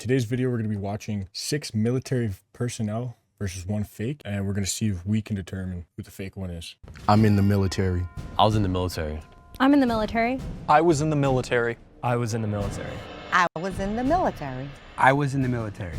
today's video, we're going to be watching 6 military personnel versus 1 fake, and we're going to see if we can determine who the fake one is. I'm in the military. I was in the military. I'm in the military. I was in the military. I was in the military. I was in the military. I was in the military.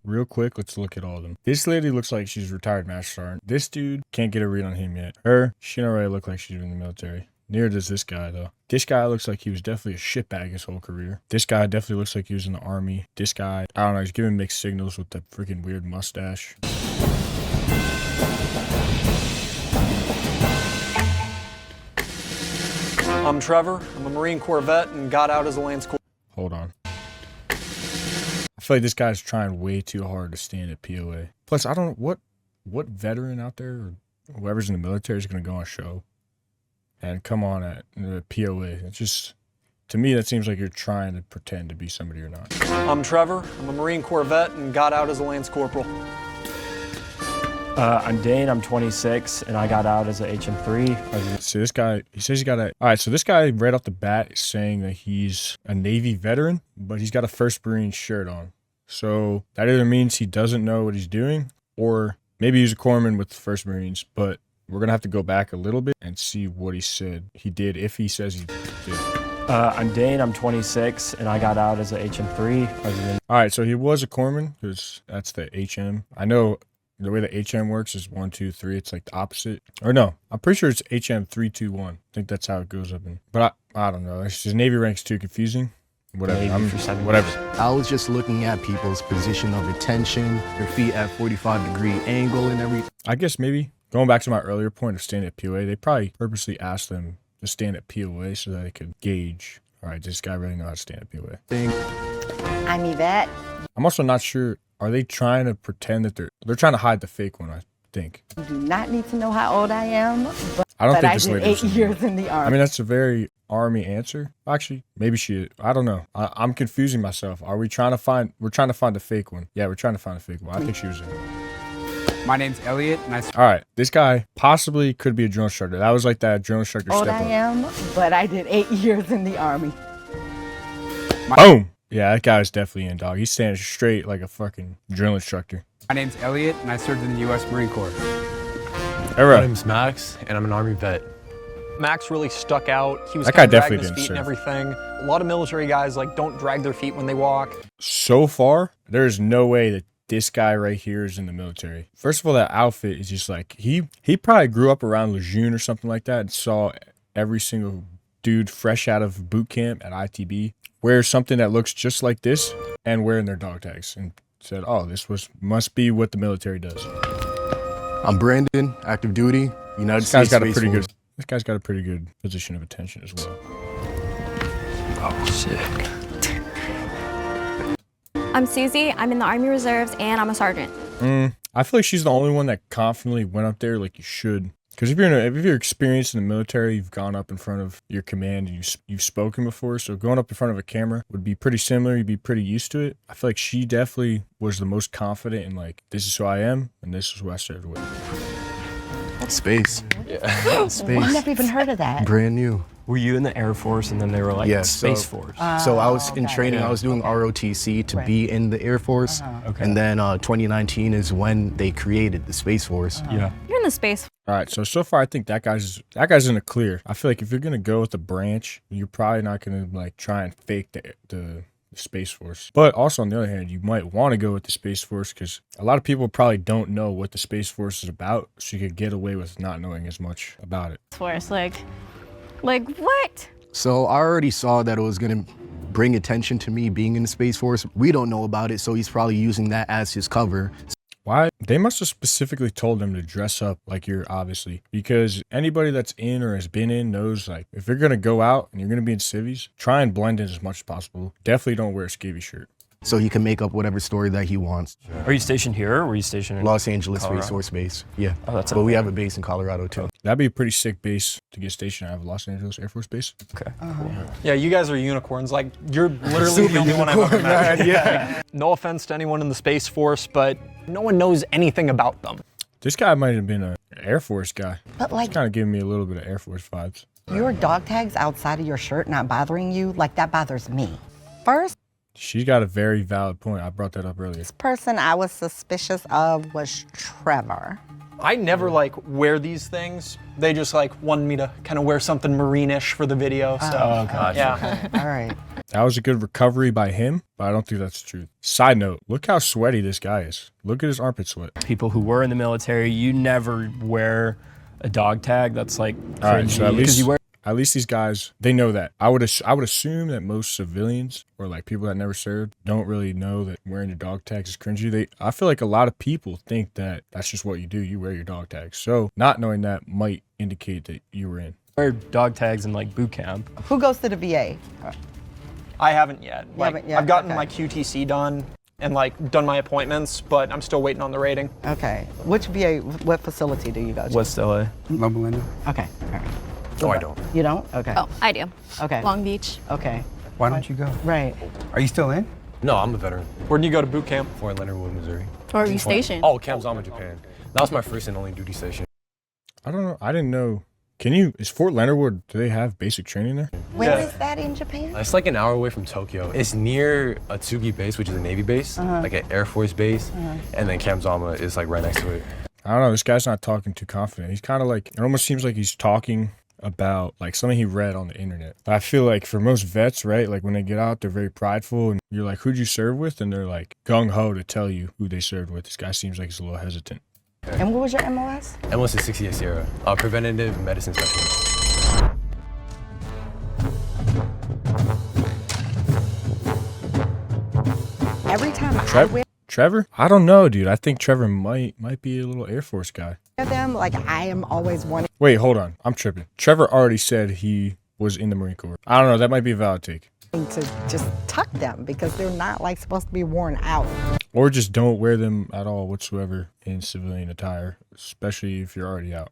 Real quick, let's look at all of them. This lady looks like she's retired Master Sergeant. This dude, can't get a read on him yet. Her, she don't really look like she's in the military. Neither does this guy, though. This guy looks like he was definitely a shitbag his whole career. This guy definitely looks like he was in the army. This guy, I don't know, he's giving mixed signals with the freaking weird mustache. I'm Trevor. I'm a Marine Corps vet and got out as a Lance Corporal. Hold on. I feel like this guy's trying way too hard to stand at POA. Plus, I don't know what veteran out there or whoever's in the military is going to go on a show and come on at POA. It's just, to me, that seems like you're trying to pretend to be somebody you're not. I'm Trevor. I'm a Marine Corps vet and got out as a Lance Corporal. I'm Dane, I'm 26, and I got out as a HM3. So this guy, he says he got a... All right, so this guy right off the bat is saying that he's a Navy veteran, but he's got a 1st Marine shirt on. So that either means he doesn't know what he's doing, or maybe he's a corpsman with the 1st Marines, but we're going to have to go back a little bit and see what he said he did, if he says he did. I'm Dane, I'm 26, and I got out as a HM3. All right, so he was a corpsman, because that's the HM. I know the way the HM works is 1, 2, 3. It's like the opposite. Or no, I'm pretty sure it's HM 3, 2, 1. I think that's how it goes up. But I don't know. It's just Navy rank's too confusing. Whatever. Whatever. I was just looking at people's position of attention, their feet at 45-degree angle and everything. I guess maybe going back to my earlier point of standing at POA, they probably purposely asked them to stand at POA so that they could gauge, all right, does this guy really know how to stand at POA? I'm Yvette. I'm also not sure. Are they trying to pretend that they're trying to hide the fake one, I think. You do not need to know how old I am, I don't but think I this did lady 8 was in years there. in the Army. I mean, that's a very Army answer. Actually, maybe she, I don't know. I'm confusing myself. We're trying to find the fake one. Yeah, we're trying to find the fake one. I think she was in. My name's Elliot, and All right, this guy possibly could be a drone instructor. That was like that drone instructor old step I up. am, but I did 8 years in the Army. Boom! Yeah, that guy's definitely in, dog. He's standing straight like a fucking drill instructor. My name's Elliot, and I served in the U.S. Marine Corps. All My right. name's Max, and I'm an Army vet. Max really stuck out. He was That guy kind of dragging definitely his feet didn't and everything. A lot of military guys don't drag their feet when they walk. So far, there is no way that this guy right here is in the military. First of all, that outfit is just like, he probably grew up around Lejeune or something like that and saw every single dude fresh out of boot camp at ITB wear something that looks just like this and wearing their dog tags and said, oh, must be what the military does. I'm Brandon, active duty, United This guy's States got a Space pretty Force. good, this guy's got a pretty good position of attention as well. Oh, sick. I'm Susie. I'm in the Army Reserves, and I'm a sergeant. I feel like she's the only one that confidently went up there like you should. Because if you're experienced in the military, you've gone up in front of your command and you've spoken before. So going up in front of a camera would be pretty similar. You'd be pretty used to it. I feel like she definitely was the most confident in like, this is who I am and this is who I served with. Space. Yeah. Space. I've never even heard of that. Brand new. Were you in the Air Force, and then they were like, Yeah, Space so- Force? So I was in okay. training. I was doing ROTC to be in the Air Force. Okay. And then 2019 is when they created the Space Force. Yeah. You're in the space. All right, so far I think that guy's in the clear. I feel like if you're gonna go with the branch, you're probably not gonna like try and fake the Space Force. But also on the other hand, you might want to go with the Space Force because a lot of people probably don't know what the Space Force is about, so you could get away with not knowing as much about it. Force, like what? So I already saw that it was going to bring attention to me being in the Space Force. We don't know about it, so he's probably using that as his cover. Why? They must have specifically told them to dress up like you're obviously, because anybody that's in or has been in knows like if you're gonna go out and you're gonna be in civvies, try and blend in as much as possible. Definitely don't wear a skivvy shirt. So he can make up whatever story that he wants. Are you stationed here, or were you stationed in Los Angeles Space Colorado? Force Base. Yeah. Oh, that's But we have a base in Colorado too. That'd be a pretty sick base to get stationed out of Los Angeles Air Force Base. Okay. Yeah, you guys are unicorns. Like, you're literally the only one I've ever met. Yeah. No offense to anyone in the Space Force, but no one knows anything about them. This guy might have been an Air Force guy. But like, Kind of giving me a little bit of Air Force vibes. your dog tags outside of your shirt not bothering you, like that bothers me. First, She's got a very valid point. I brought that up earlier. Person I was suspicious of was Trevor. I never like wear these things. They just like wanted me to kind of wear something marine-ish for the video. So yeah. All right. That was a good recovery by him, but I don't think that's the truth. Side note, look how sweaty this guy is. Look at his armpit sweat. People who were in the military, you never wear a dog tag. That's like All right, so cringy, 'cause you wear at least these guys, they know that. I would assume that most civilians or like people that never served don't really know that wearing your dog tags is cringy. I feel like a lot of people think that that's just what you do. You wear your dog tags. So not knowing that might indicate that you were in. wear dog tags in like boot camp. Who goes to the VA? I haven't yet. Like, haven't yet? I've gotten Okay. my QTC done and like done my appointments, but I'm still waiting on the rating. Okay. Which VA, what facility do you go to? West LA. Loma Linda. Okay. All right. No, I don't. You don't? Okay. Oh, I do. Okay. Long Beach. Okay. Why don't you go? Right. Are you still in? No, I'm a veteran. Where'd you go to boot camp? Fort Leonard Wood, Missouri. Or are you stationed? Oh, Camp Zama, Japan. That was my first and only duty station. I don't know. I didn't know. Is Fort Leonard Wood, do they have basic training there? Where Yeah. is that in Japan? It's like an hour away from Tokyo. It's near Atsugi base, which is a Navy base, like an Air Force base, and then Camp Zama is like right next to it. I don't know. This guy's not talking too confident. He's kind of like, it almost seems like he's talking about like something he read on the internet. But I feel like for most vets, right, like when they get out, they're very prideful and you're like, who'd you serve with? And they're like gung-ho to tell you who they served with. This guy seems like he's a little hesitant. And what was your MOS? MLS is 68 Sierra, preventative medicine specialist. Every time I wear Trevor? I don't know, dude. I think Trevor might be a little Air Force guy. them, like I am always wanting Wait, hold on. I'm tripping. Trevor already said he was in the Marine Corps. I don't know. That might be a valid take. to just tuck them because they're not like supposed to be worn out. Or just don't wear them at all whatsoever in civilian attire, especially if you're already out.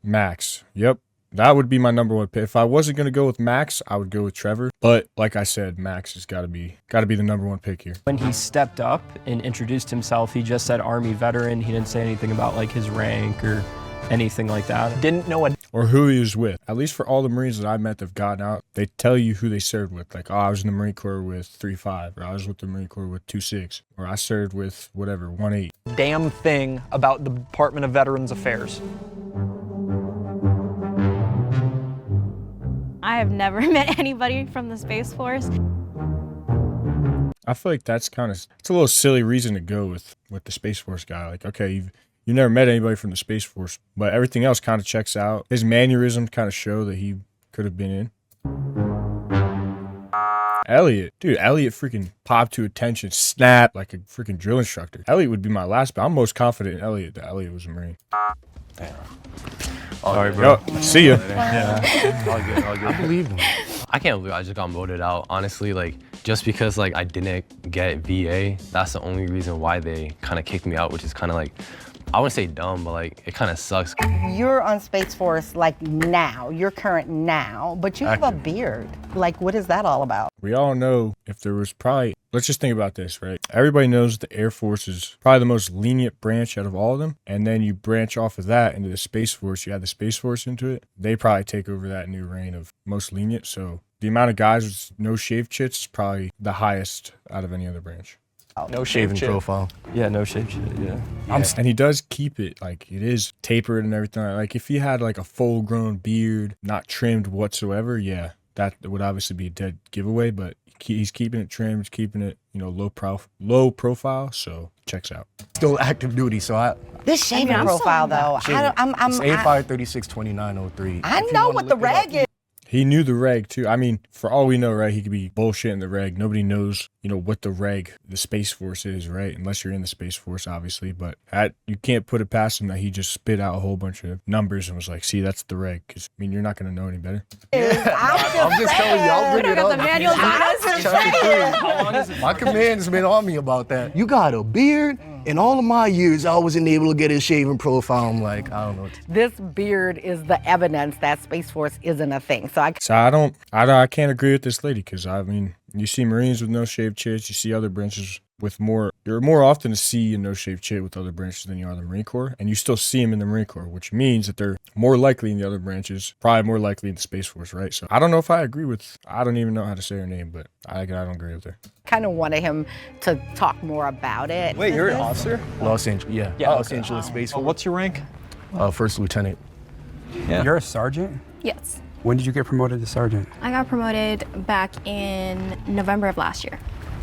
Max. Yep. That would be my number one pick. If I wasn't going to go with Max, I would go with Trevor. But like I said, Max has got to be the number one pick here. When he stepped up and introduced himself, he just said Army veteran. He didn't say anything about like his rank or anything like that. Didn't know a Or who he was with. At least for all the Marines that I met that have gotten out, they tell you who they served with. Like, oh, I was in the Marine Corps with 3.5, or I was with the Marine Corps with 2.6, or I served with whatever, 1.8. damn thing about the Department of Veterans Affairs. I have never met anybody from the Space Force. I feel like it's a little silly reason to go with the Space Force guy. Like, okay, you never met anybody from the Space Force, but everything else kind of checks out. His mannerisms kind of show that he could have been in. Elliot. Dude, Elliot freaking popped to attention, snapped like a freaking drill instructor. Elliot would be my last, but I'm most confident in Elliot that Elliot was a Marine. Sorry, bro. Yo, see ya. All good. I believe him. I can't believe I just got voted out. Honestly, like, just because like I didn't get VA, that's the only reason why they kind of kicked me out, which is kind of like, I wouldn't say dumb, but like, it kind of sucks. You're on Space Force like now, you're current now, but you have a beard. Like, what is that all about? We all know if there was probably, let's just think about this, right? Everybody knows the Air Force is probably the most lenient branch out of all of them. And then you branch off of that into the Space Force, you add the Space Force into it. They probably take over that new reign of most lenient. So the amount of guys with no shaved chits is probably the highest out of any other branch. No Shaving shaving profile. Yeah, no shit, yeah. And he does keep it like it is tapered and everything. Like if he had like a full grown beard, not trimmed whatsoever, yeah, that would obviously be a dead giveaway. But he's keeping it trimmed, he's keeping it, low profile. So checks out. Still active duty, so This shaving I'm profile sorry. though, I don't, it's 85362903. I know what the reg is. He knew the reg too. I mean, for all we know, right, he could be bullshitting the reg. Nobody knows, what the reg, the Space Force is, right? Unless you're in the Space Force, obviously. But you can't put it past him that he just spit out a whole bunch of numbers and was like, see, that's the reg. Because, you're not going to know any better. I'm just telling you, I'll bring it up. The manuals on us. My command's been on me about that. You got a beard? In all of my years, I wasn't able to get his shaving profile. I'm like, I don't know. This beard is the evidence that Space Force isn't a thing. So So I can't agree with this lady because, You see Marines with no-shaved chits. You see other branches with more. You're more often to see a no-shaved chit with other branches than you are the Marine Corps, and you still see them in the Marine Corps, which means that they're more likely in the other branches, probably more likely in the Space Force, right? So I don't know if I agree with. I don't even know how to say her name, but I don't agree with her. Kind of wanted him to talk more about it. Wait, you're an officer? Los Angeles, yeah, Los Angeles Space Force. What's your rank? First lieutenant. Yeah. You're a sergeant? Yes. When did you get promoted to sergeant? I got promoted back in November of last year.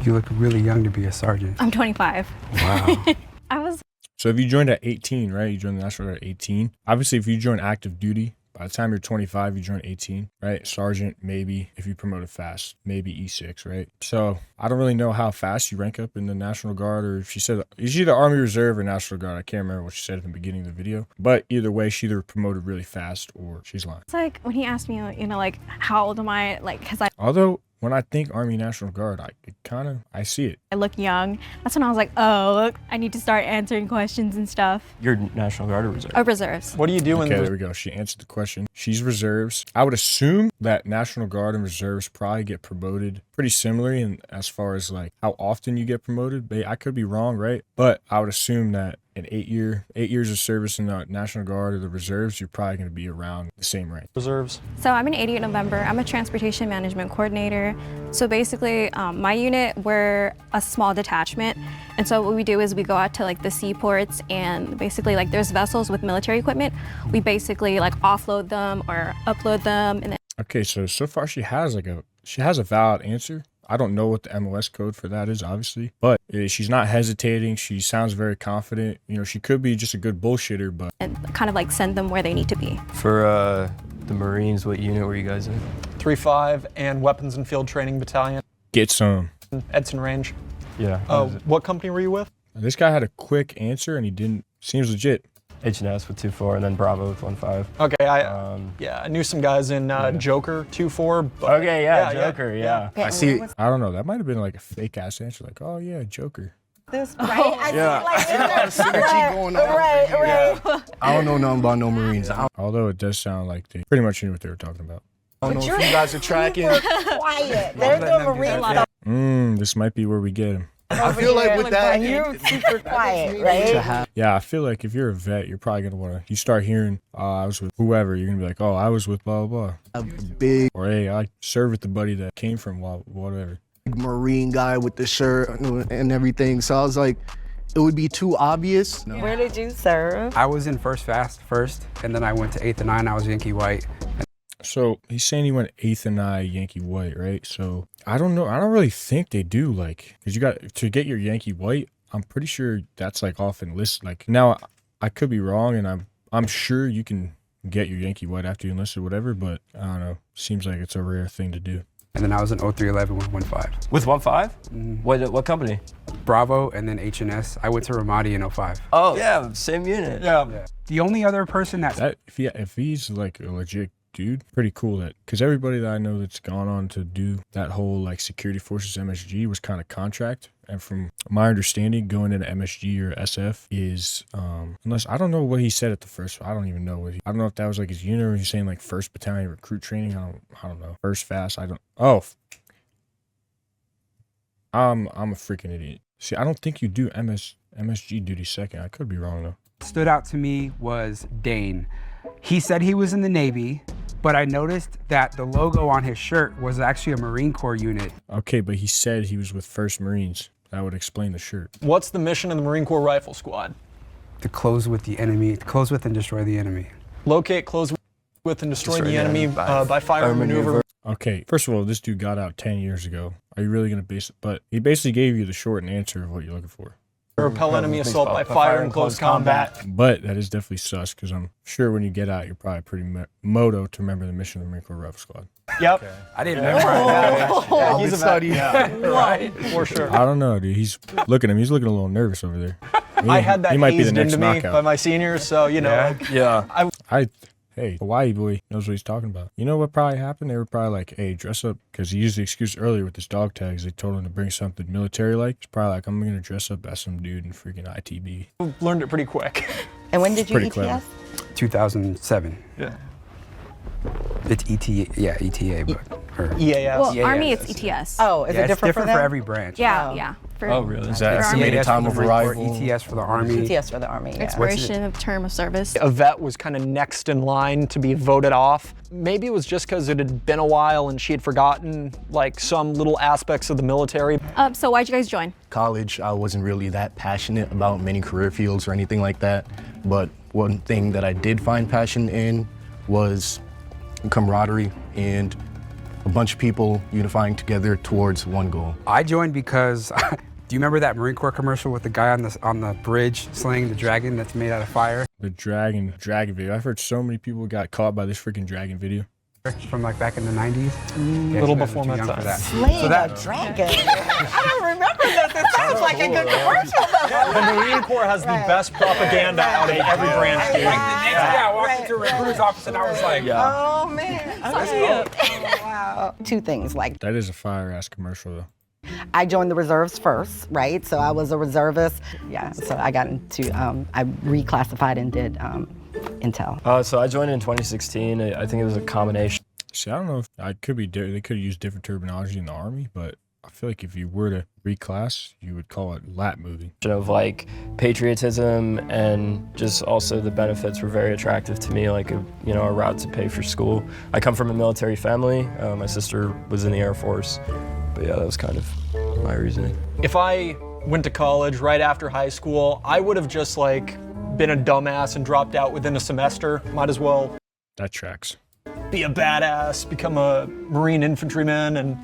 You look really young to be a sergeant. I'm 25. Wow. I was So if you joined at 18, right? You joined the National Guard at 18. Obviously, if you join active duty, by the time you're 25, you join 18, right? Sergeant, maybe, if you promoted fast, maybe E6, right? So I don't really know how fast you rank up in the National Guard, or if she said, is she the Army Reserve or National Guard? I can't remember what she said at the beginning of the video. But either way, she either promoted really fast or she's lying. It's like when he asked me, you know, like, how old am I? Like, because Although, when I think Army National Guard, I see it. I look young. That's when I was like, oh, look, I need to start answering questions and stuff. You're National Guard or Reserve? Oh, reserves. What do you do in Okay, there we go. She answered the question. She's reserves. I would assume that National Guard and reserves probably get promoted pretty similarly in as far as like how often you get promoted. But I could be wrong, right? But I would assume that in 8 years of service in the National Guard or the reserves, you're probably going to be around the same rank. reserves? So I'm in 88 November. I'm a transportation management coordinator. So basically, my unit, we're a small detachment. And so what we do is we go out to like the seaports and basically like there's vessels with military equipment. We basically like offload them or upload them. And then Okay, so far she has a valid answer. I don't know what the MOS code for that is, obviously, but she's not hesitating. She sounds very confident. You know, she could be just a good bullshitter, but and kind of like send them where they need to be. For the Marines, what unit were you guys in? 3-5 and Weapons and Field Training Battalion, get some. Edson Range. Yeah. What company were you with? This guy had a quick answer and he didn't. Seems legit. H&S with 2-4 and then Bravo with 1-5. Okay, I knew some guys in Joker 2-4. But Okay, yeah, Joker, yeah. I see. I don't know. That might have been like a fake ass answer. Like, oh yeah, Joker. This, right? I see, Yeah. like, Synergy going on. right. I don't know nothing about no Marines. I Although it does sound like they pretty much knew what they were talking about. don't know if you guys are tracking. Quiet. They're doing Marine stuff. This might be where we get him. I feel like with that, You're super quiet, right? Yeah, I feel like if you're a vet, you're probably gonna wanna. You start hearing, I was with whoever. You're gonna be like, oh, I was with blah blah blah. a big Or hey, I served with the buddy that came from whatever. Marine guy with the shirt and everything. So I was like, it would be too obvious. No. Where did you serve? I was in First Fast first, and then I went to 8th and 9. I was Yankee White. So he's saying he went 8th and I Yankee White, right? So I don't know. I don't really think they do, like, because you got to get your Yankee White. I'm pretty sure that's like off enlist. Like now, I could be wrong, and I'm sure you can get your Yankee White after you enlist or whatever. But I don't know. Seems like it's a rare thing to do. And then I was in 0311 with 1-5. With 1-5? What company? Bravo and then H&S. I went to Ramadi in 05. Oh, yeah, same unit. Yeah. The only other person that's That if he's like a legit dude, pretty cool. That because everybody that I know that's gone on to do that whole like security forces MSG was kind of contract, and from my understanding, going into MSG or SF is unless I don't know what he said at the first. I don't even know I don't know if that was like his unit or he's saying like 1st Battalion recruit training. I don't know. First fast. I don't. Oh, I'm a freaking idiot. See, I don't think you do MSG duty second. I could be wrong though. stood out to me was Dane. He said he was in the Navy, but I noticed that the logo on his shirt was actually a Marine Corps unit. Okay, but he said he was with 1st Marines. That would explain the shirt. What's the mission of the Marine Corps Rifle Squad? To close with the enemy, to close with and destroy the enemy. Locate, close with, and destroy the enemy by fire and maneuver. Okay, first of all, this dude got out 10 years ago. Are you really going to base it? But he basically gave you the shortened answer of what you're looking for. Repel enemy assault by fire and close combat. But that is definitely sus, because I'm sure when you get out, you're probably pretty moto to remember the mission of the Marine Corps Rifle Squad. Yep. I didn't memorize that. Yeah, he's a study. Right, for sure. I don't know, dude. Look at him. He's looking a little nervous over there. I had that he might be the hazed next into me knockout. by my seniors, so, you know. Yeah. Hey, Hawaii boy knows what he's talking about. You know what probably happened? They were probably like, hey, dress up. Because he used the excuse earlier with his dog tags. They told him to bring something military-like. It's probably like, I'm going to dress up as some dude in freaking ITB. Learned it pretty quick. And when did you Pretty ETS? clever. 2007. Yeah. It's ETA, yeah, ETA, but Or, EAS. Well, Yeah, Army, yeah, it's ETS. Oh, is yeah, it it's different, for them? every branch. Yeah, yeah. For Oh, really? Is that For estimated EAS time for of the Marine Corps, arrival? ETS for the Army. ETS for the Army. Yeah. expiration of term of service. A vet was kind of next in line to be voted off. Maybe it was just because it had been a while and she had forgotten like some little aspects of the military. So why'd you guys join? College, I wasn't really that passionate about many career fields or anything like that. But one thing that I did find passion in was camaraderie and a bunch of people unifying together towards one goal. I joined because, do you remember that Marine Corps commercial with the guy on the bridge slaying the dragon that's made out of fire? The dragon video. I've heard so many people got caught by this freaking dragon video. From like back in the 90s? Yeah, Little you guys before are too my young time. for that. Slaying that- a dragon. I don't remember this. It sounds like a good commercial. The Marine Corps has the best propaganda out of every branch, dude. Like the next day, I walked into a recruiter's office and I was like, Oh man. Oh, wow. Two things like That is a fire ass commercial though. I joined the reserves first, right? So I was a reservist. Yeah. So I got into I reclassified and did intel. So I joined in 2016. I think it was a combination See, I don't know if I could be. They could have used different terminology in the Army, but I feel like if you were to reclass, you would call it lap moving. of like patriotism, and just also the benefits were very attractive to me, like a route to pay for school. I come from a military family. My sister was in the Air Force, but yeah, that was kind of my reasoning. If I went to college right after high school, I would have just like been a dumbass and dropped out within a semester. Might as well That tracks. be a badass, become a Marine infantryman, and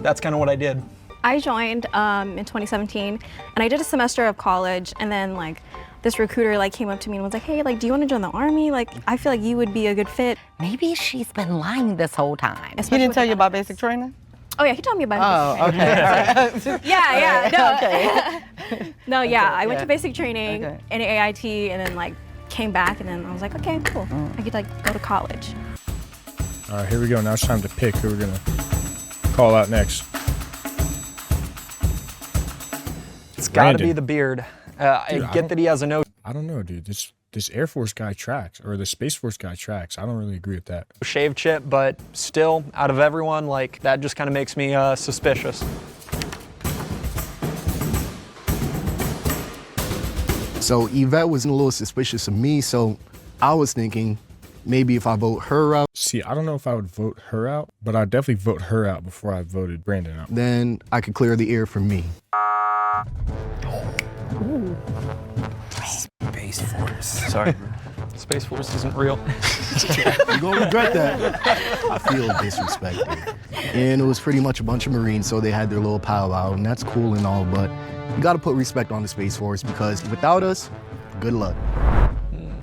that's kind of what I did. I joined in 2017, and I did a semester of college, and then like this recruiter like came up to me and was like, "Hey, like, do you want to join the Army? Like, I feel like you would be a good fit." Maybe she's been lying this whole time. He Especially didn't with tell the you about benefits. basic training? Oh yeah, he told me about it. Oh, okay. All right. Yeah, Okay. no, yeah. I went to basic Okay. training in AIT, and then like came back, and then I was like, okay, cool. I could like go to college. All right, here we go. Now it's time to pick who we're gonna call out next. It's got to Brandon. be the beard. I Dude, I get don't- that he has a no I don't know, dude. This Air Force guy tracks, or the Space Force guy tracks. I don't really agree with that. shave chip, but still, out of everyone, like that just kind of makes me suspicious. So Yvette was a little suspicious of me, so I was thinking maybe if I vote her out, See, I don't know if I would vote her out, but I'd definitely vote her out before I voted Brandon out. then I could clear the air for me. Space Force. Sorry, bro. Space Force isn't real. You're gonna regret that. I feel disrespected. And it was pretty much a bunch of Marines, so they had their little powwow, and that's cool and all, but you gotta put respect on the Space Force because without us, good luck.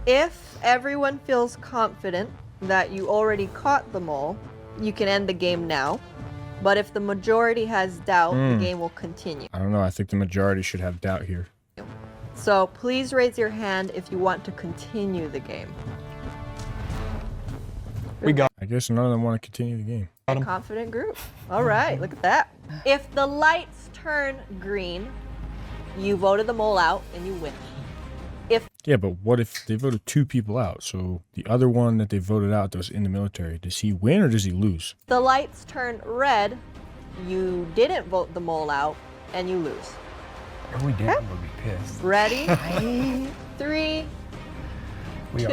If everyone feels confident that you already caught the mole, you can end the game now. But if the majority has doubt, the game will continue. I don't know. I think the majority should have doubt here. So please raise your hand if you want to continue the game. We got I guess none of them want to continue the game. A confident group. All right, look at that. If the lights turn green, you voted the mole out and you win. Yeah, but what if they voted 2 people out? So the other one that they voted out that was in the military, does he win or does he lose? The lights turn red, you didn't vote the mole out and you lose. If we didn't, we'll be pissed. Ready? 3, We 2.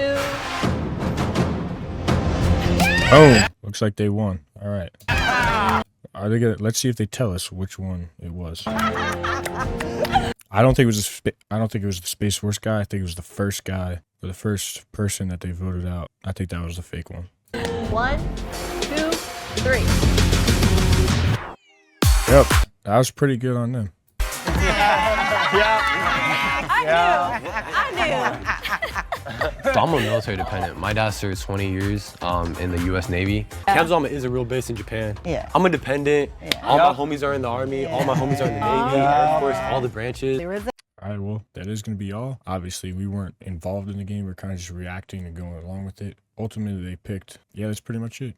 Oh, looks like they won. All right. Are they gonna? Let's see if they tell us which one it was. I don't think it was I don't think it was the Space Force guy. I think it was the first guy, or the first person that they voted out. I think that was the fake one. 1, 2, 3. Yep, that was pretty good on them. So I'm a military dependent. My dad served 20 years in the U.S. Navy. Kamzama is a real base in Japan. Yeah. I'm a dependent. All my homies are in the Army. All my homies are in the Navy, Air Force, all the branches. There is All right, well, that is going to be all. Obviously, we weren't involved in the game. We're kind of just reacting and going along with it. Ultimately, they picked, yeah, that's pretty much it.